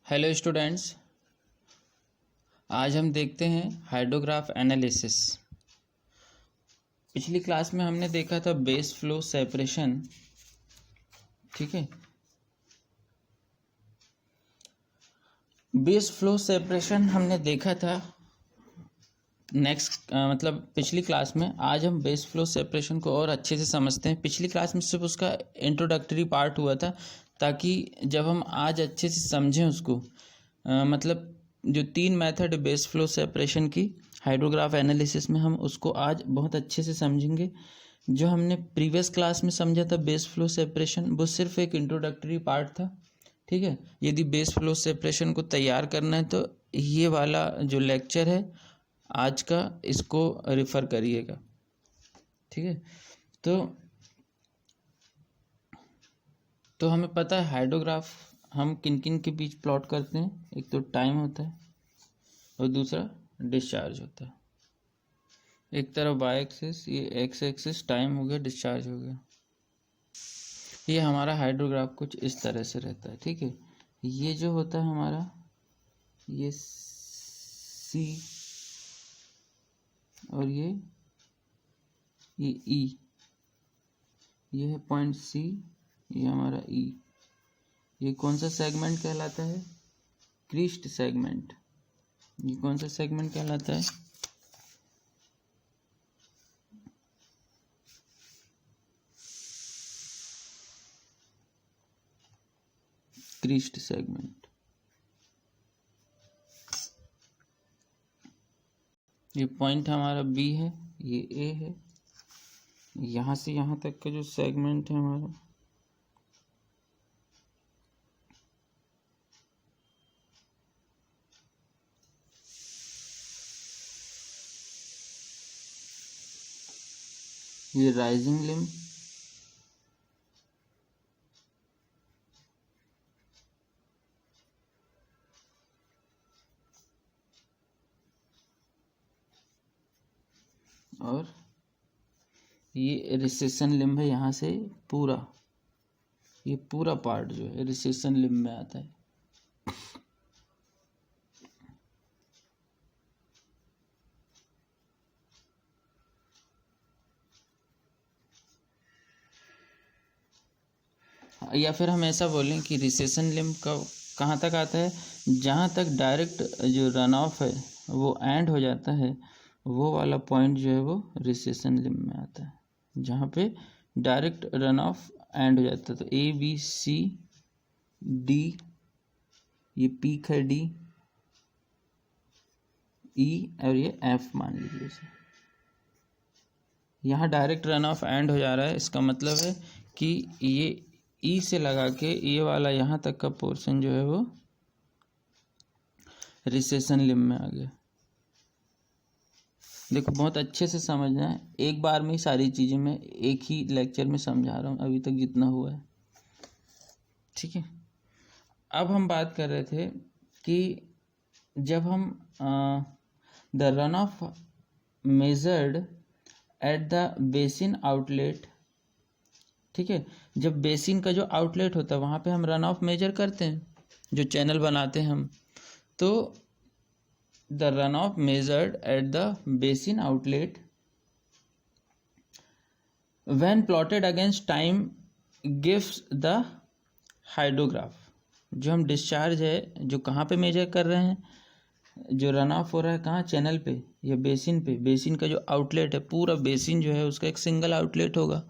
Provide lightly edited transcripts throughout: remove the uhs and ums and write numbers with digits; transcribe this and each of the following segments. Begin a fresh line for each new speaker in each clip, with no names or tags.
Hello students, आज हम देखते हैं हाइड्रोग्राफ एनालिसिस। पिछली क्लास में हमने देखा था बेस फ्लो सेपरेशन। ठीक है, बेस फ्लो सेपरेशन हमने देखा था पिछली क्लास में। आज हम बेस फ्लो सेपरेशन को और अच्छे से समझते हैं। पिछली क्लास में सिर्फ उसका इंट्रोडक्टरी पार्ट हुआ था, ताकि जब हम आज अच्छे से समझें उसको, जो 3 मेथड बेस फ्लो सेपरेशन की हाइड्रोग्राफ एनालिसिस में, हम उसको आज बहुत अच्छे से समझेंगे। जो हमने प्रीवियस क्लास में समझा था बेस फ्लो सेपरेशन, वो सिर्फ एक इंट्रोडक्टरी पार्ट था। ठीक है, यदि बेस फ्लो सेपरेशन को तैयार करना है तो ये वाला जो लेक्चर है आज का, इसको रेफ़र करिएगा। ठीक है, तो हमें पता है हाइड्रोग्राफ हम किन किन के बीच प्लॉट करते हैं। एक तो टाइम होता है और दूसरा डिस्चार्ज होता है। एक तरफ वाई एक्सिस, ये एक्स एक्सिस टाइम हो गया, डिस्चार्ज हो गया। ये हमारा हाइड्रोग्राफ कुछ इस तरह से रहता है। ठीक है, ये जो होता है हमारा, ये सी और ये ई, ये है पॉइंट सी, ये हमारा ई। ये कौन सा सेगमेंट कहलाता है? Crest segment. ये कौन सा सेगमेंट कहलाता है? Crest segment. ये पॉइंट हमारा बी है, ये ए है। यहाँ से यहाँ तक का जो सेगमेंट है हमारा, ये राइजिंग लिम्ब, और ये रिसेशन लिम्ब है। यहाँ से पूरा, ये पूरा पार्ट जो है रिसेशन लिम्ब में आता है। या फिर हम ऐसा बोलें कि रिसेशन लिम्ब का कहाँ तक आता है? जहाँ तक डायरेक्ट जो रन ऑफ है वो एंड हो जाता है, वो वाला पॉइंट जो है वो रिसेशन लिम्ब में आता है। जहाँ पे डायरेक्ट रन ऑफ एंड हो जाता है। तो ए बी सी डी, ये पीक है डी, ई और ये एफ मान लीजिए इसे। यहाँ डायरेक्ट रन ऑफ एंड हो जा रहा है, इसका मतलब है कि ये ई से लगा के ये वाला यहाँ तक का पोर्शन जो है वो रिसेशन लिम्ब में आ गया। देखो, बहुत अच्छे से समझना है, एक बार में ही सारी चीज़ें मैं एक ही लेक्चर में समझा रहा हूँ अभी तक जितना हुआ है। ठीक है, अब हम बात कर रहे थे कि जब हम the run of measured at the basin outlet. ठीक है, जब बेसिन का जो आउटलेट होता है वहाँ पे हम रन ऑफ मेजर करते हैं, जो चैनल बनाते हैं हम। तो the run of measured at the basin outlet when plotted against time gives the hydrograph. जो हम डिस्चार्ज है, जो कहाँ पे मेजर कर रहे हैं, जो रन ऑफ हो रहा है कहाँ? चैनल पे या बेसिन पे। बेसिन का जो आउटलेट है, पूरा बेसिन जो है उसका एक सिंगल आउटलेट होगा।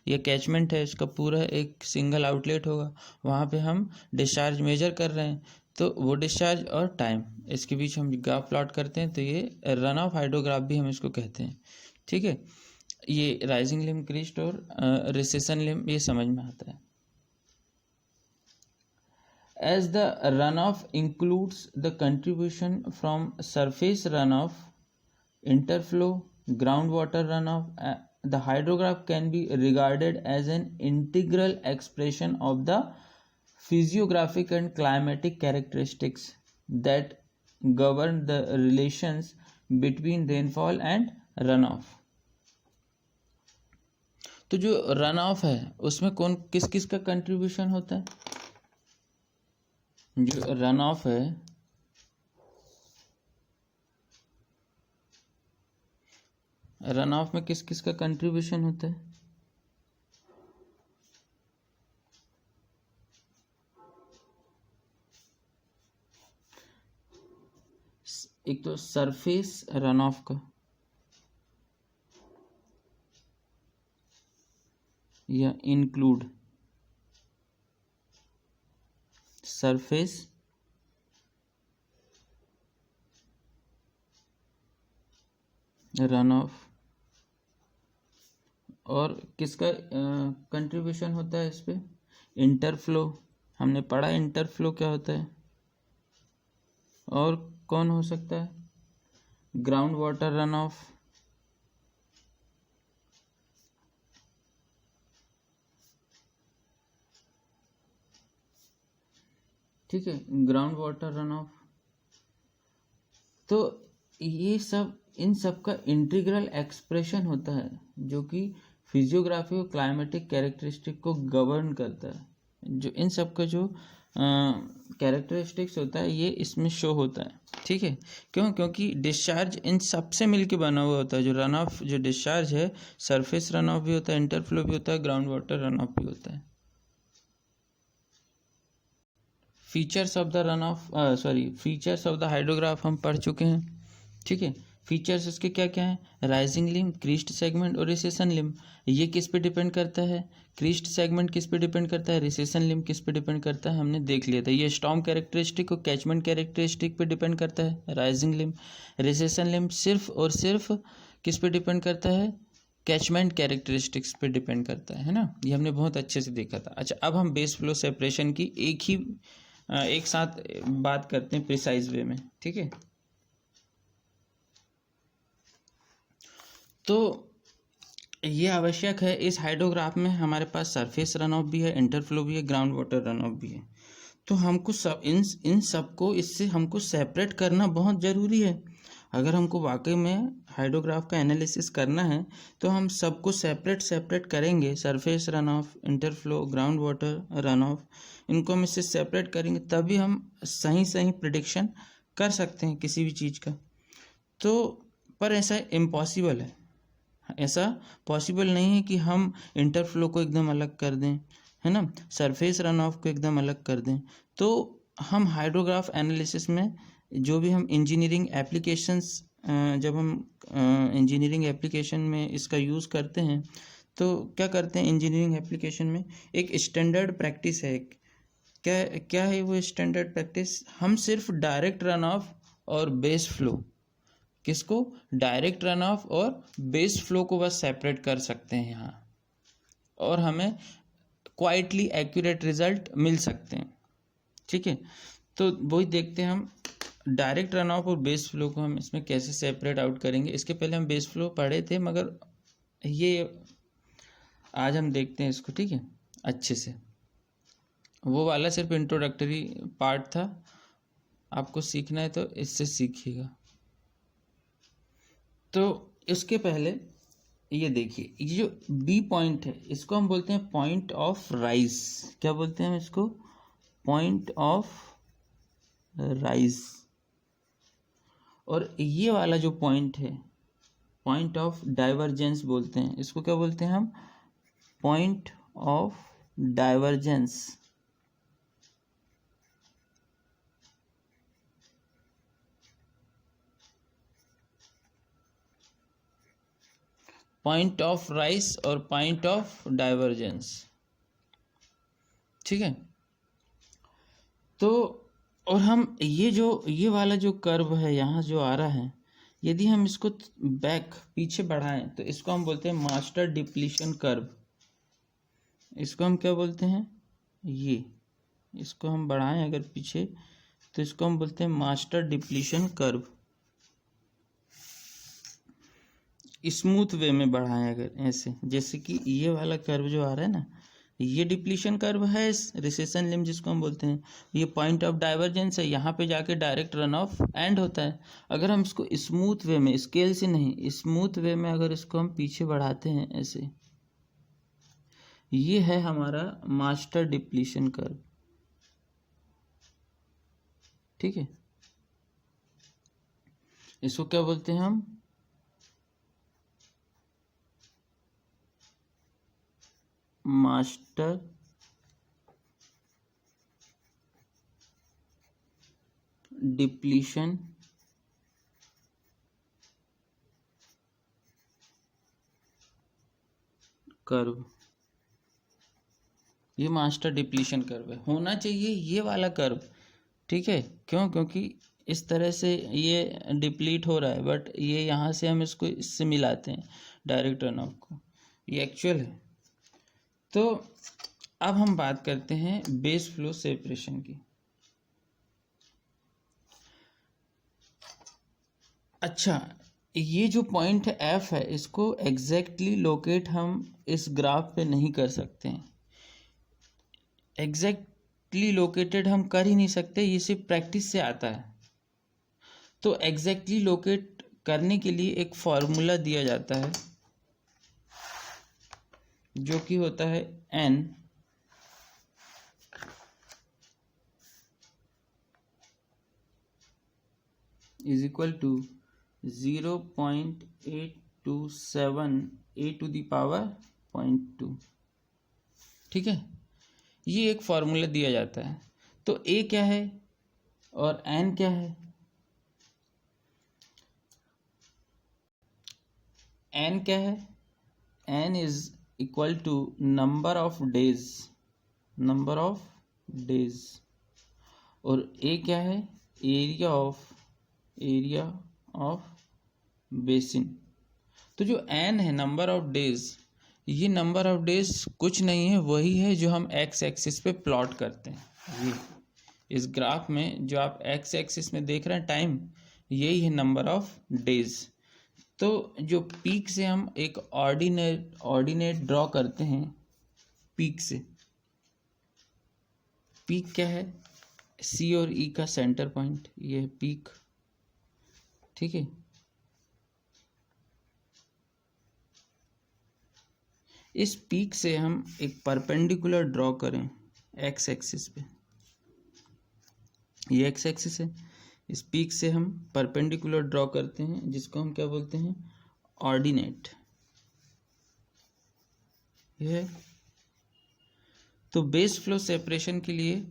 ये कैचमेंट है, इसका पूरा एक सिंगल आउटलेट होगा। वहाँ पे हम डिस्चार्ज मेजर कर रहे हैं, तो वो डिस्चार्ज और टाइम, इसके बीच हम ग्राफ प्लॉट करते हैं। तो ये रन ऑफ हाइड्रोग्राफ भी हम इसको कहते हैं। ठीक है, ये राइजिंग लिम्ब, क्रीस्ट और रिसेशन लिम्ब, ये समझ में आता है। As the runoff includes the contribution from surface runoff, interflow, groundwater runoff, the hydrograph can be regarded as an integral expression of the physiographic and climatic characteristics that govern the relations between rainfall and runoff. तो जो run of है उसमें किस किस का contribution होता है? जो रन ऑफ है, रन ऑफ में किस किस का कंट्रीब्यूशन होता है? एक तो सरफेस रन ऑफ का, या इंक्लूड सरफेस रन ऑफ, और किसका कंट्रीब्यूशन होता है इस पे? इंटरफ्लो, हमने पढ़ा इंटरफ्लो क्या होता है। और कौन हो सकता है? ग्राउंड वाटर रन ऑफ, ठीक है, ग्राउंड वाटर रन ऑफ। तो ये सब, इन सब का इंटीग्रल एक्सप्रेशन होता है जो कि फिजियोग्राफी और क्लाइमेटिक कैरेक्टरिस्टिक को गवर्न करता है। जो इन सब का जो कैरेक्टरिस्टिक्स होता है ये इसमें शो होता है, ठीक है। क्यों? क्योंकि डिस्चार्ज इन सब से मिलके बना हुआ होता है। जो रन ऑफ, जो डिस्चार्ज है, सरफेस रन ऑफ भी होता है, इंटरफ्लो भी होता है, ग्राउंड वाटर रन ऑफ भी होता है। Features of the run of, features of the hydrograph हम पढ़ चुके हैं, ठीक है। फीचर्स इसके क्या क्या हैं? राइजिंग लिम्ब, क्रीस्ट सेगमेंट और रिसेशन लिम्ब। ये किस पे डिपेंड करता है? क्रीस्ट सेगमेंट किस पे डिपेंड करता है? रिसेशन लिम्ब किस पे डिपेंड करता है? हमने देख लिया था। ये स्टॉर्म कैरेक्टरिस्टिक और कैचमेंट कैरेक्टरिस्टिक पे डिपेंड करता है, राइजिंग लिम्ब। रिसेशन लिम्ब सिर्फ और सिर्फ किस पे डिपेंड करता है? कैचमेंट कैरेक्टरिस्टिक्स पे डिपेंड करता है ना। ये हमने बहुत अच्छे से देखा था। अच्छा, अब हम बेस फ्लो सेपरेशन की एक साथ बात करते हैं प्रिसाइज वे में, ठीक है। तो ये आवश्यक है, इस हाइड्रोग्राफ में हमारे पास सरफेस रन ऑफ भी है, इंटरफ्लो भी है, ग्राउंड वाटर रन ऑफ भी है। तो हमको सब इन सबको इससे हमको सेपरेट करना बहुत ज़रूरी है। अगर हमको वाकई में हाइड्रोग्राफ का एनालिसिस करना है तो हम सबको सेपरेट करेंगे। Surface run off, interflow, ground water run off, इनको हम इससे सेपरेट करेंगे, तभी हम सही प्रिडिक्शन कर सकते हैं किसी भी चीज़ का। तो पर ऐसा इम्पॉसिबल है, ऐसा पॉसिबल नहीं है कि हम इंटरफ्लो को एकदम अलग कर दें, है ना, सरफेस रन ऑफ को एकदम अलग कर दें। तो हम हाइड्रोग्राफ एनालिसिस में जो भी हम इंजीनियरिंग एप्लीकेशंस, जब हम इंजीनियरिंग एप्लीकेशन में इसका यूज़ करते हैं तो क्या करते हैं, इंजीनियरिंग एप्लीकेशन में एक स्टैंडर्ड प्रैक्टिस है। क्या है वो स्टैंडर्ड प्रैक्टिस? हम सिर्फ डायरेक्ट रन ऑफ और बेस फ्लो, किसको? डायरेक्ट रन ऑफ और बेस फ्लो को बस सेपरेट कर सकते हैं यहाँ, और हमें क्वाइटली एक्यूरेट रिजल्ट मिल सकते हैं, ठीक है। तो वही देखते हैं हम डायरेक्ट रन ऑफ और बेस फ्लो को हम इसमें कैसे सेपरेट आउट करेंगे। इसके पहले हम बेस फ्लो पढ़े थे, मगर ये आज हम देखते हैं इसको, ठीक है, अच्छे से। वो वाला सिर्फ इंट्रोडक्टरी पार्ट था, आपको सीखना है तो इससे सीखिएगा। तो इसके पहले ये देखिए, ये जो बी पॉइंट है इसको हम बोलते हैं पॉइंट ऑफ राइज। क्या बोलते हैं हम इसको? Point of rise. और ये वाला जो पॉइंट है, पॉइंट ऑफ डाइवर्जेंस बोलते हैं इसको। क्या बोलते हैं हम? Point of divergence. Point of rise और पॉइंट ऑफ डाइवर्जेंस, ठीक है। तो और हम ये वाला जो कर्व है यहाँ जो आ रहा है, यदि हम इसको पीछे बढ़ाएं तो इसको हम बोलते हैं मास्टर डिप्लीशन कर्व। इसको हम क्या बोलते हैं? इसको हम बढ़ाएं अगर पीछे तो इसको हम बोलते हैं master depletion curve. Smooth way में बढ़ाएं अगर ऐसे, जैसे कि ये वाला कर्व जो आ रहा है ना, ये डिप्लीशन कर्व है, रिसेशन लिम्ब जिसको हम बोलते हैं। ये पॉइंट ऑफ डाइवर्जेंस है, यहाँ पे जाके डायरेक्ट रन ऑफ एंड होता है। अगर हम इसको स्मूथ वे में, स्केल से नहीं, स्मूथ वे में अगर इसको हम पीछे बढ़ाते हैं ऐसे, ये है हमारा मास्टर डिप्लीशन कर्व। ठीक है, इसको क्या बोलते हैं हम, मास्टर डिप्लीशन कर्व। ये मास्टर डिप्लीशन कर्व है, होना चाहिए ये वाला कर्व, ठीक है। क्यों? क्योंकि इस तरह से ये डिप्लीट हो रहा है, बट ये यहाँ से हम इसको इससे मिलाते हैं डायरेक्ट रन ऑफ को, ये एक्चुअल है। तो अब हम बात करते हैं बेस फ्लो सेपरेशन की। अच्छा, ये जो पॉइंट है एफ है, इसको एग्जैक्टली लोकेट हम इस ग्राफ पे नहीं कर सकते हैं, एग्जैक्टली लोकेटेड हम कर ही नहीं सकते, ये सिर्फ प्रैक्टिस से आता है। तो एग्जैक्टली लोकेट करने के लिए एक फॉर्मूला दिया जाता है जो कि होता है n is equal to 0.827 a⁻², ठीक है। ये एक फॉर्मूला दिया जाता है। तो a क्या है और n क्या है? n क्या है? n is equal to number of days, और a क्या है? Area of basin. तो जो n है, नंबर ऑफ डेज, ये नंबर ऑफ डेज कुछ नहीं है, वही है जो हम x एक्सिस पे प्लॉट करते हैं। ये इस ग्राफ में जो आप x एक्सिस में देख रहे हैं टाइम, यही है नंबर ऑफ डेज। तो जो पीक से हम एक ऑर्डिनेट ड्रॉ करते हैं, पीक से, पीक क्या है? C और E का सेंटर पॉइंट, ये है पीक, ठीक है। इस पीक से हम एक परपेंडिकुलर ड्रॉ करें x एक्सिस पे, ये x एक्सिस है, इस पीक से हम परपेंडिकुलर ड्रॉ करते हैं जिसको हम क्या बोलते हैं? ऑर्डिनेट। ये तो बेस फ्लो सेपरेशन के लिए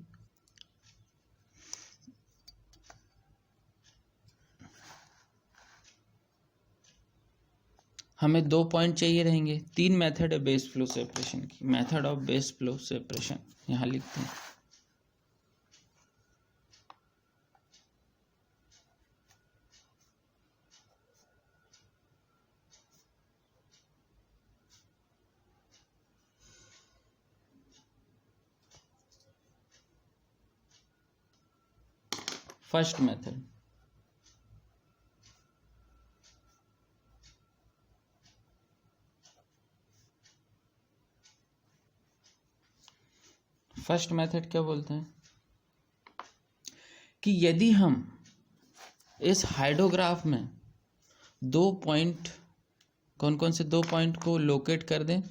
हमें 2 पॉइंट चाहिए रहेंगे। 3 मेथड है बेस फ्लो सेपरेशन की। Method of base flow separation यहाँ लिखते हैं। फर्स्ट मेथड, फर्स्ट मेथड क्या बोलते हैं कि यदि हम इस हाइड्रोग्राफ में 2 पॉइंट, कौन कौन से 2 पॉइंट को लोकेट कर दें।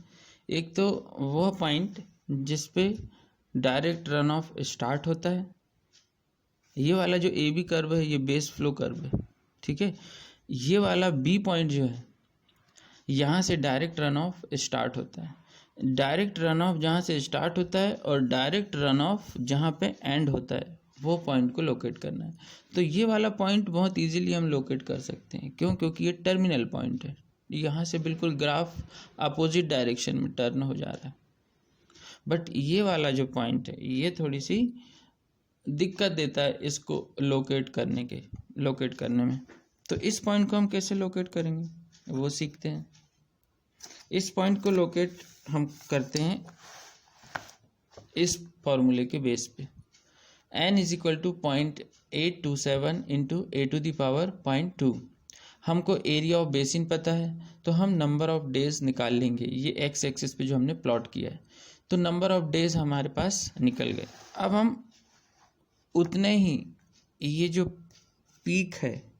एक तो वह पॉइंट जिस पे डायरेक्ट रन ऑफ स्टार्ट होता है, ये वाला जो ए बी कर्व है ये बेस फ्लो कर्व है, ठीक है। ये वाला बी पॉइंट जो है, यहाँ से डायरेक्ट रन ऑफ स्टार्ट होता है। डायरेक्ट रन ऑफ जहाँ से स्टार्ट होता है और डायरेक्ट रन ऑफ जहाँ पे एंड होता है, वो पॉइंट को लोकेट करना है। तो ये वाला पॉइंट बहुत इजीली हम लोकेट कर सकते हैं। क्यों? क्योंकि ये टर्मिनल पॉइंट है, यहाँ से बिल्कुल ग्राफ अपोजिट डायरेक्शन में टर्न हो जा रहा है। बट ये वाला जो पॉइंट है ये थोड़ी सी दिक्कत देता है इसको लोकेट करने में। तो इस पॉइंट को हम कैसे लोकेट करेंगे वो सीखते हैं। इस पॉइंट को लोकेट हम करते हैं इस फॉर्मूले के बेस पे, n is equal to 0.827 into a⁻²। हमको एरिया ऑफ बेसिन पता है, तो हम नंबर ऑफ डेज निकाल लेंगे। ये x एक्सिस पे जो हमने प्लॉट किया है, तो नंबर ऑफ डेज हमारे पास निकल गए। अब हम उतने ही, ये जो पीक है,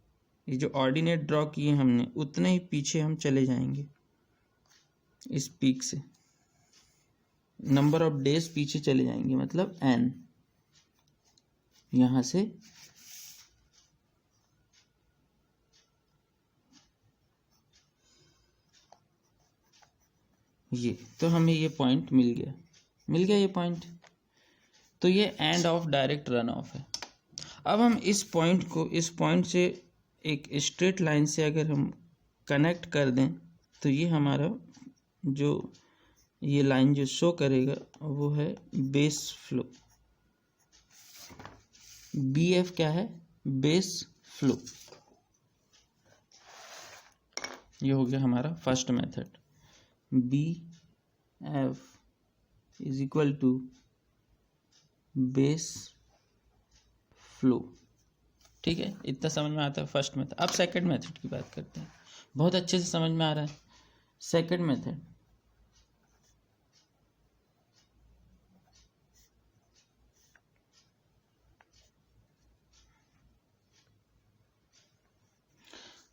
ये जो ऑर्डिनेट ड्रॉ किए हमने, उतने ही पीछे हम चले जाएंगे। इस पीक से नंबर ऑफ डेज पीछे चले जाएंगे, मतलब n, यहाँ से ये, तो हमें ये पॉइंट मिल गया ये पॉइंट। तो ये end of direct run of है। अब हम इस पॉइंट से एक स्ट्रेट लाइन से अगर हम कनेक्ट कर दें तो ये हमारा जो ये लाइन जो शो करेगा वो है बेस फ्लो। BF क्या है? Base flow. ये हो गया हमारा first method, BF is equal to base flow. ठीक है, इतना समझ में आता है फर्स्ट मेथड। अब सेकंड मेथड की बात करते हैं। बहुत अच्छे से समझ में आ रहा है सेकंड मेथड।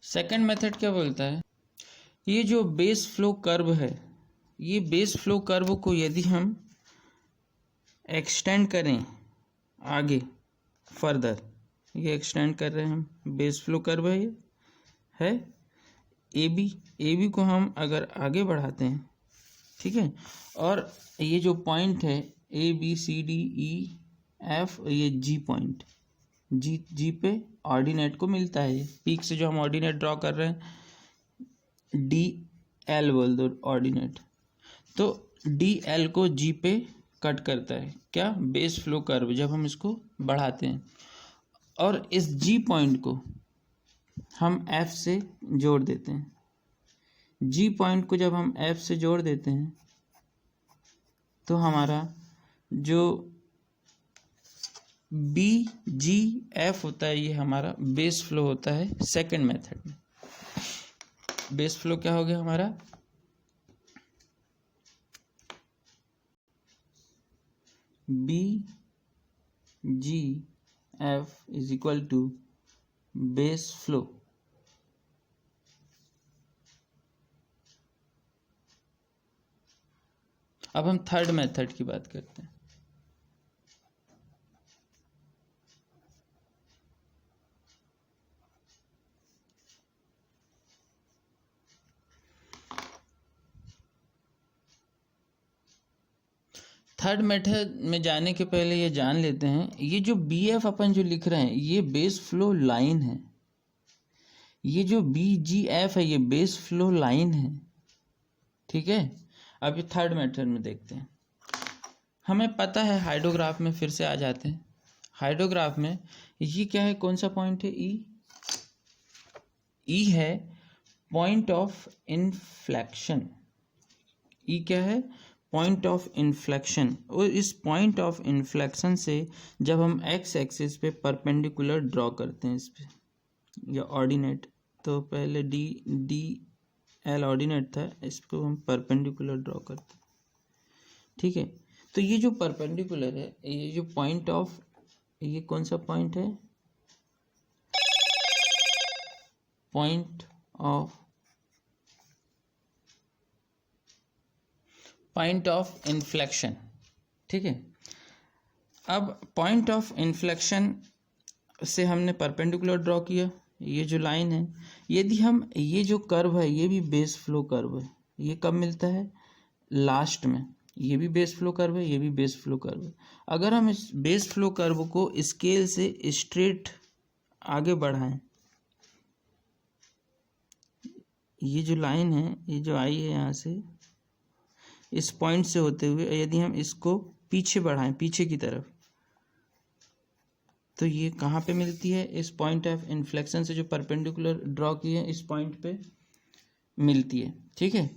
सेकंड मेथड क्या बोलता है? ये जो बेस फ्लो कर्व है, ये बेस फ्लो कर्व को यदि हम एक्सटेंड करें आगे फर्दर, ये एक्सटेंड कर रहे हैं हम, बेस फ्लो कर्व है, ये है AB को हम अगर आगे बढ़ाते हैं, ठीक है, और ये जो पॉइंट है ABCDEF, ये G पॉइंट, जी पे ऑर्डिनेट को मिलता है। ये पीक से जो हम ऑर्डिनेट ड्रॉ कर रहे हैं, DL बोल दो ऑर्डिनेट, तो DL को G पे कट करता है क्या? बेस फ्लो कर्व, जब हम इसको बढ़ाते हैं। और इस G पॉइंट को हम F से जोड़ देते हैं। G पॉइंट को जब हम F से जोड़ देते हैं तो हमारा जो BGF होता है, ये हमारा बेस फ्लो होता है सेकंड मेथड में। बेस फ्लो क्या हो गया हमारा? BGF is equal to base flow. अब हम थर्ड मेथड की बात करते हैं। थर्ड मेथड में जाने के पहले ये जान लेते हैं, ये जो BF अपन जो लिख रहे हैं ये बेस फ्लो लाइन है। ये जो BGF है ये बेस फ्लो लाइन है। ठीक है, अब ये थर्ड मेथड में देखते हैं। हमें पता है हाइड्रोग्राफ में, फिर से आ जाते हैं हाइड्रोग्राफ में। ये क्या है, कौन सा पॉइंट है? ई है पॉइंट ऑफ इन्फ्लेक्शन। ई क्या है? Point of inflection. और इस पॉइंट ऑफ इन्फ्लेक्शन से जब हम एक्स एक्सिस पे परपेंडिकुलर ड्रॉ करते हैं इस पे, या ऑर्डिनेट, तो पहले DL ऑर्डिनेट था, इसको हम परपेंडिकुलर ड्रॉ करते हैं। ठीक है, तो ये जो परपेंडिकुलर है, ये जो पॉइंट ऑफ, ये कौन सा पॉइंट है? Point of inflection. ठीक है, अब पॉइंट ऑफ इन्फ्लेक्शन से हमने परपेंडिकुलर ड्रॉ किया, ये जो लाइन है। यदि हम, ये जो कर्व है ये भी बेस फ्लो कर्व है। ये कब मिलता है? लास्ट में। ये भी बेस फ्लो कर्व है, ये भी बेस फ्लो कर्व है। अगर हम इस बेस फ्लो कर्व को स्केल से स्ट्रेट आगे बढ़ाएं, ये जो लाइन है, ये जो आई है यहाँ से, इस पॉइंट से होते हुए यदि हम इसको पीछे बढ़ाएं, पीछे की तरफ, तो ये कहाँ पे मिलती है? इस पॉइंट ऑफ इन्फ्लेक्शन से जो परपेंडिकुलर ड्रॉ किए हैं, इस पॉइंट पे मिलती है। ठीक है,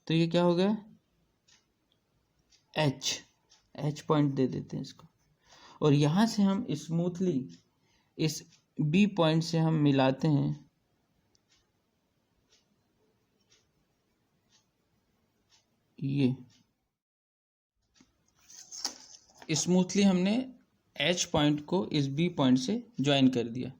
तो ये क्या हो गया? H पॉइंट दे देते हैं इसको। और यहाँ से हम स्मूथली इस B पॉइंट से हम मिलाते हैं ये, स्मूथली हमने H पॉइंट को इस B पॉइंट से ज्वाइन कर दिया।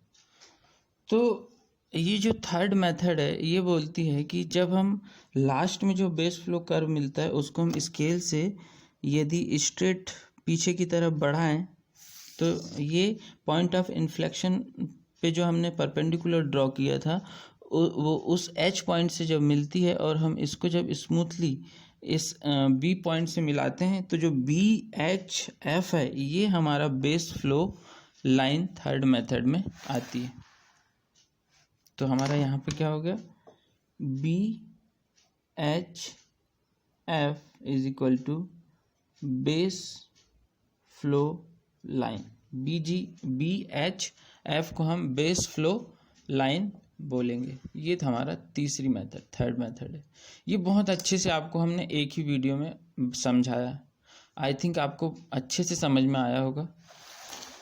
तो ये जो थर्ड मेथड है ये बोलती है कि जब हम लास्ट में जो बेस फ्लो कर्व मिलता है उसको हम स्केल से यदि स्ट्रेट पीछे की तरफ बढ़ाएं, तो ये पॉइंट ऑफ इन्फ्लेक्शन पे जो हमने परपेंडिकुलर ड्रॉ किया था वो उस H पॉइंट से जब मिलती है, और हम इसको जब स्मूथली इस बी पॉइंट से मिलाते हैं तो जो BHF है ये हमारा base flow line third method में आती है। तो हमारा यहाँ पे क्या हो गया, BHF is equal to base flow line. BHF को हम बेस फ्लो लाइन बोलेंगे। ये था हमारा तीसरी मेथड, थर्ड मेथड है। ये बहुत अच्छे से आपको हमने एक ही वीडियो में समझाया। आई थिंक आपको अच्छे से समझ में आया होगा।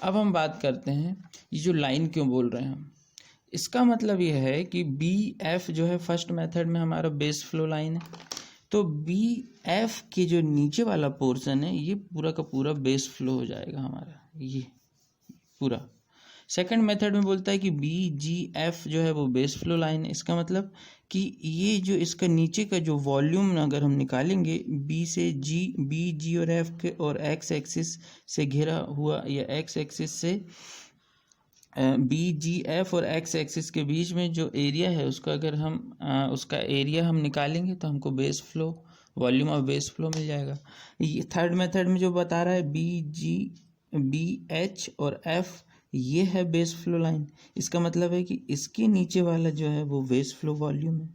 अब हम बात करते हैं ये जो लाइन क्यों बोल रहे हैं हम। इसका मतलब ये है कि BF जो है फर्स्ट मेथड में हमारा बेस फ्लो लाइन है, तो BF के जो नीचे वाला पोर्शन है ये पूरा का पूरा बेस फ्लो हो जाएगा हमारा, ये पूरा। सेकंड मेथड में बोलता है कि BGF जो है वो बेस फ्लो लाइन है। इसका मतलब कि ये जो इसका नीचे का जो वॉल्यूम अगर हम निकालेंगे B से G और F के और X एक्सिस से घिरा हुआ, या X एक्सिस से BGF और X एक्सिस के बीच में जो एरिया है उसका अगर हम उसका एरिया हम निकालेंगे तो हमको base flow, volume of base flow मिल जाएगा। ये थर्ड मेथड में जो बता रहा है BH और F ये है बेस फ्लो लाइन। इसका मतलब है कि इसके नीचे वाला जो है वो बेस फ्लो वॉल्यूम है।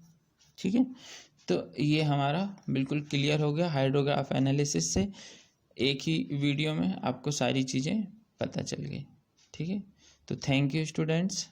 ठीक है, तो ये हमारा बिल्कुल क्लियर हो गया। हाइड्रोग्राफ एनालिसिस से एक ही वीडियो में आपको सारी चीज़ें पता चल गई। ठीक है, तो थैंक यू स्टूडेंट्स।